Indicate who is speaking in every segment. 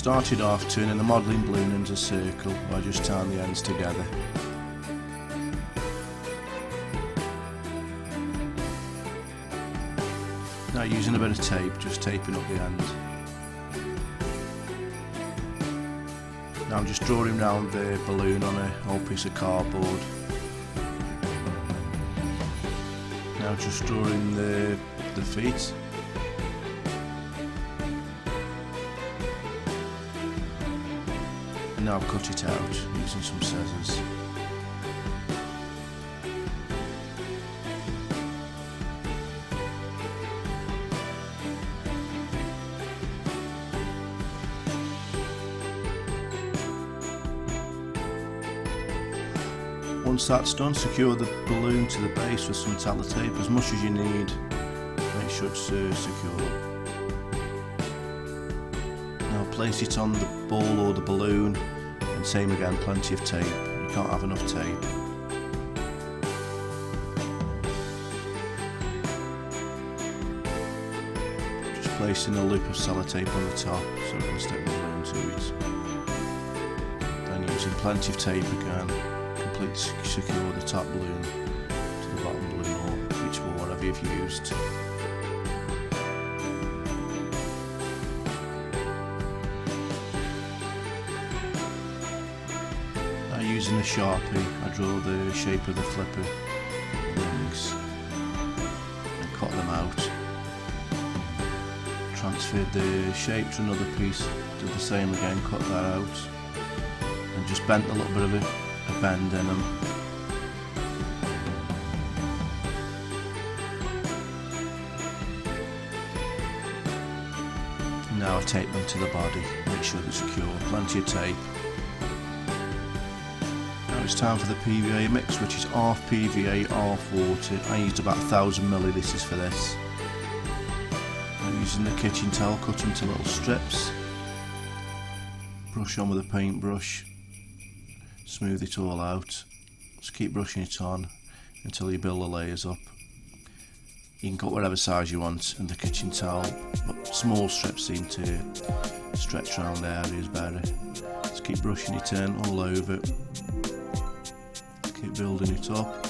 Speaker 1: started off turning the modelling balloon into a circle by just tying the ends together. Now using a bit of tape, just taping up the end. Now I'm just drawing round the balloon on a whole piece of cardboard. Now just drawing the feet. And now I've cut it out using some scissors. Once that's done, secure the balloon to the base with some tape, as much as you need. Make sure it's secure. Now place it on the ball or the balloon, and same again, plenty of tape. You can't have enough tape. Just placing a loop of sellotape on the top so it can stick the balloon to it. Then using plenty of tape again. Completely secure the top balloon to the bottom balloon or each ball, whatever you've used. Now using a Sharpie, I draw the shape of the flipper wings and cut them out. Transferred the shape to another piece, did the same again, cut that out, and just bent a little bit of it. A bend in them. Now I tape them to the body, make sure they're secure, plenty of tape. Now it's time for the PVA mix, which is half PVA, half water. I used about 1000 millilitres for this. I'm using the kitchen towel, cut into little strips. Brush on with a paintbrush. Smooth it all out. Just keep brushing it on until you build the layers up. You can cut whatever size you want in the kitchen towel, but small strips seem to stretch around areas better. Just keep brushing it in all over. Keep building it up.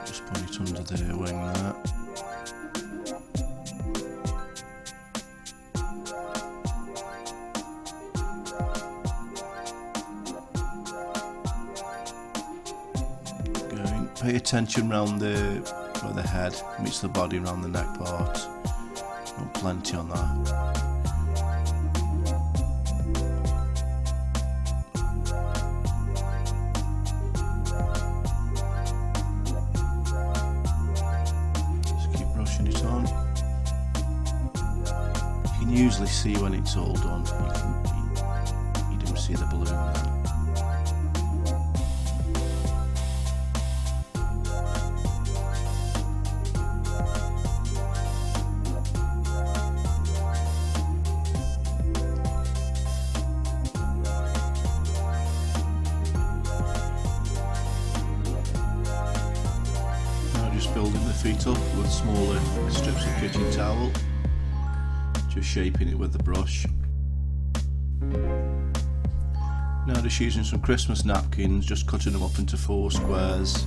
Speaker 1: Just put it under the wing there. Pay attention round where the head meets the body, around the neck part. Got plenty on that. Just keep brushing it on. You can usually see when it's all done. You don't see the balloon then. Building the feet up with smaller strips of kitchen towel, just shaping it with the brush. Now just using some Christmas napkins, just cutting them up into 4 squares.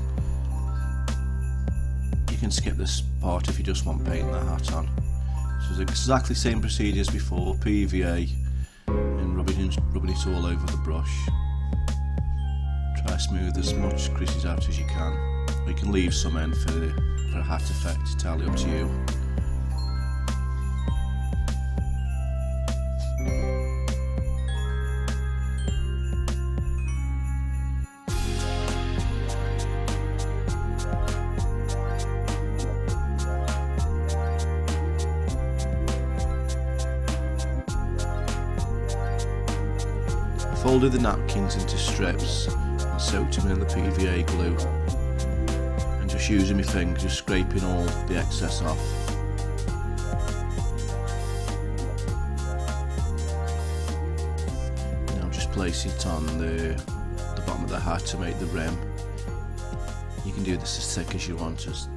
Speaker 1: You can skip this part if you just want painting the hat on. So it's exactly the same procedure as before, PVA and rubbing it all over the brush. Try to smooth as much creases out as you can. You can leave some in for a hat effect, entirely up to you. Folded the napkins into strips and soaked them in the PVA glue. Just using my finger, just scraping all the excess off. Now just place it on the bottom of the hat to make the rim. You can do this as thick as you want. It's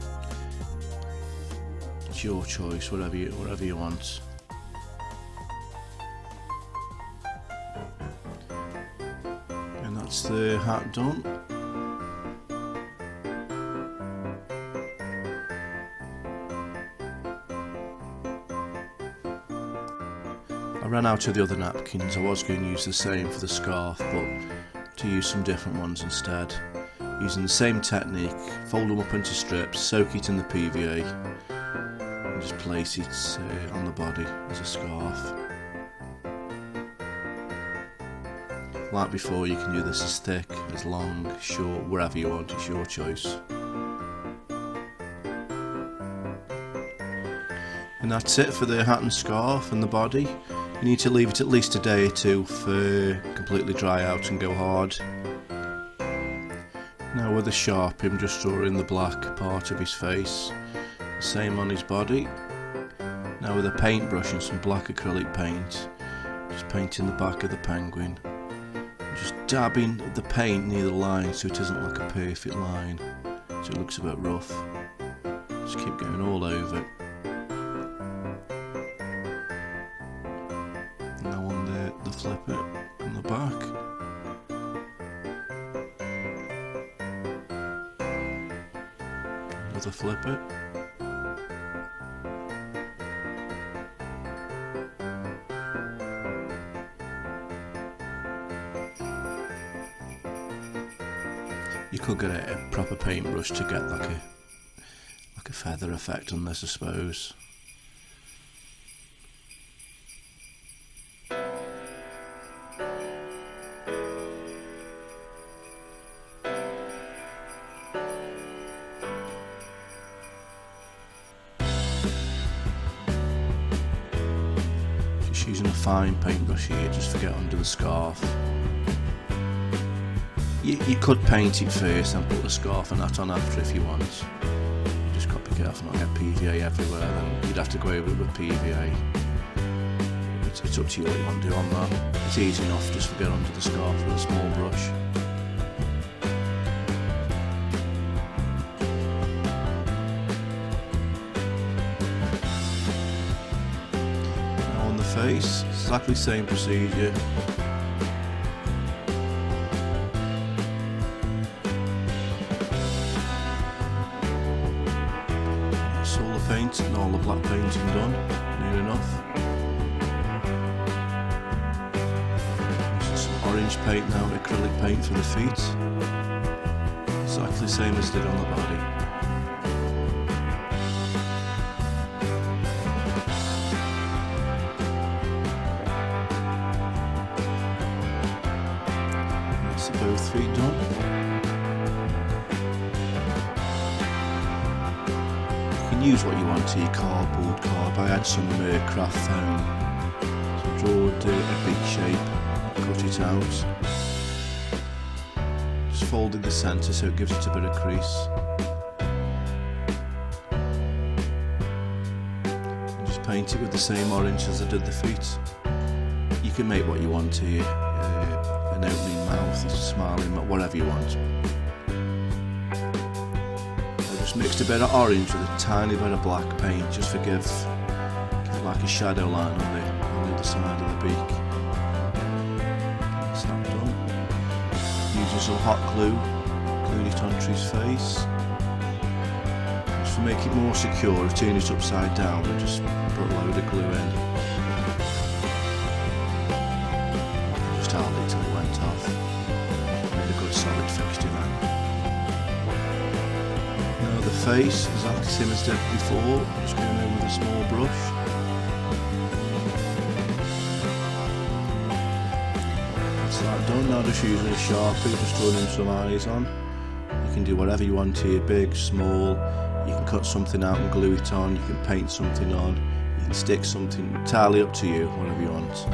Speaker 1: your choice, whatever you want. That's the hat done. I ran out of the other napkins. I was going to use the same for the scarf, but to use some different ones instead. Using the same technique, fold them up into strips, soak it in the PVA, and just place it on the body as a scarf. Like before, you can do this as thick, as long, short, wherever you want, it's your choice. And that's it for the hat and scarf and the body. You need to leave it at least a day or two for completely dry out and go hard. Now with a Sharpie, I'm just drawing the black part of his face. Same on his body. Now with a paintbrush and some black acrylic paint, just painting the back of the penguin. Just dabbing the paint near the line so it isn't like a perfect line, so it looks a bit rough. Just keep going all over it. Now on the flipper on the back. Another flipper. You could get a proper paintbrush to get like a feather effect on this, I suppose. Just using a fine paintbrush here, just to get under the scarf. You could paint it first and put the scarf and that on after if you want. You just got to be careful not to get PVA everywhere, then you'd have to go over it with PVA. It's up to you what you want to do on that. It's easy enough just to get under the scarf with a small brush. Now on the face, exactly the same procedure. All the paint and all the black painting done, near enough. Some orange paint now, acrylic paint for the feet. Exactly the same as did on the body. That's both feet done. Use what you want to your cardboard card. I had some craft foam, so drawed a big shape, cut it out, just fold in the centre so it gives it a bit of crease, and just paint it with the same orange as I did the feet. You can make what you want here, an opening mouth, a smiling mouth, whatever you want. Mixed a bit of orange with a tiny bit of black paint just to give like a shadow line on the other side of the beak. That's that done. Using some hot glue, glued it onto his face. Just to make it more secure, I turned it upside down and just put a load of glue in. Just held it till it went off. Made a good solid fixture then. The face, exactly the same as did before, just going in with a small brush. That's that done. Now just using a Sharpie, just drawing some eyes on. You can do whatever you want here, big, small. You can cut something out and glue it on. You can paint something on. You can stick something, entirely up to you, whatever you want.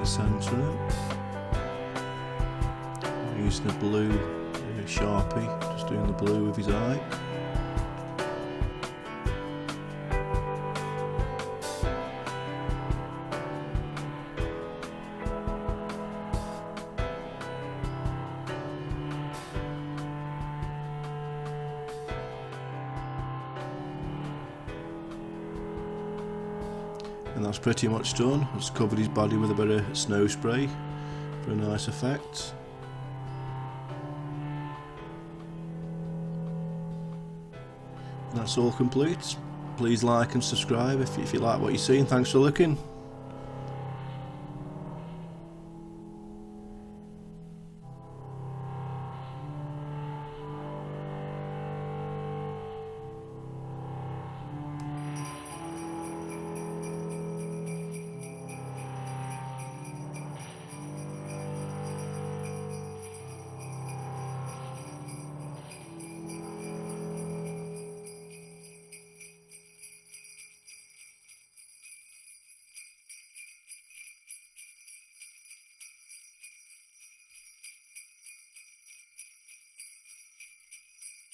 Speaker 1: Centre, using a blue Sharpie, just doing the blue with his eye. And that's pretty much done. Just covered his body with a bit of snow spray for a nice effect. And that's all complete. Please like and subscribe if you like what you see, and thanks for looking.